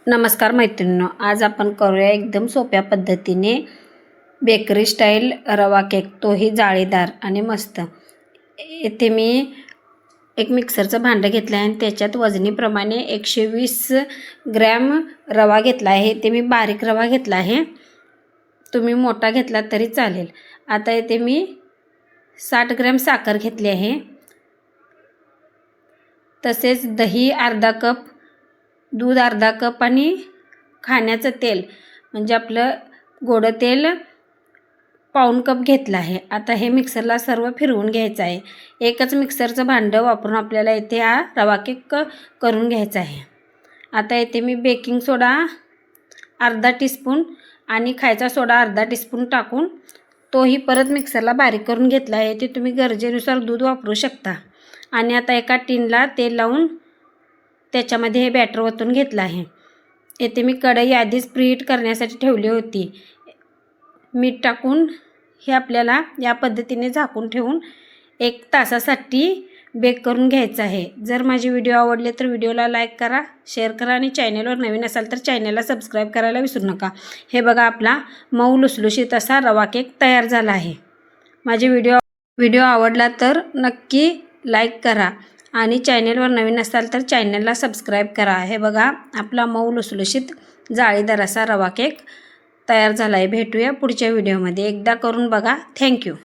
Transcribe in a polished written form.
नमस्कार मैत्रिणींनो, आज आपण करूया एकदम सोप्या पद्धतीने बेकरी स्टाईल रवा केक, तोही जाळीदार आणि मस्त। इथे मी एक मिक्सरचं भांडं घेतलं आहे आणि त्याच्यात वजनीप्रमाणे 120 ग्रॅम रवा घेतला आहे। ते मी बारीक रवा घेतला आहे, तुम्ही मोठा घेतला तरी चालेल। आता इथे मी 60 ग्रॅम साखर घेतली आहे, तसेच दही अर्धा कप, दूध अर्धा कप आणि खाण्याचं तेल म्हणजे आपलं गोड तेल पाऊण कप घेतलं आहे। आता हे मिक्सरला सर्व फिरवून घ्यायचं आहे। एकच मिक्सरचं भांडं वापरून आपल्याला इथे हा रवा केक करून घ्यायचा आहे। आता इथे मी बेकिंग सोडा अर्धा टीस्पून आणि खायचा सोडा अर्धा टीस्पून टाकून तोही परत मिक्सरला बारीक करून घेतला आहे। ते तुम्ही गरजेनुसार दूध वापरू शकता। आणि आता एका टिनला तेल लावून त्याच्यामध्ये हे बॅटर ओतून घेतलं आहे। येथे मी कढई आधीच प्रीहीट करण्यासाठी ठेवली होती। मीठ टाकून हे आपल्याला या पद्धतीने झाकून ठेवून 1 तासासाठी बेक करून घ्यायचं आहे। जर माझे व्हिडिओ आवडले तर व्हिडिओला लाईक करा, शेअर करा आणि चॅनलवर नवीन असाल तर चॅनलला सबस्क्राईब करायला विसरू नका। हे बघा, आपला मऊ लुसलुशीत असा रवा केक तयार झाला आहे। माझे व्हिडिओ आवडला तर नक्की लाईक करा आणि चॅनलवर नवीन असाल तर चॅनलला सबस्क्राईब करा। हे बघा, आपला मऊ लुसलुशीत जाळीदार असा रवा केक तयार झाला आहे। भेटूया पुढच्या व्हिडिओमध्ये। एकदा करून बघा। थँक्यू।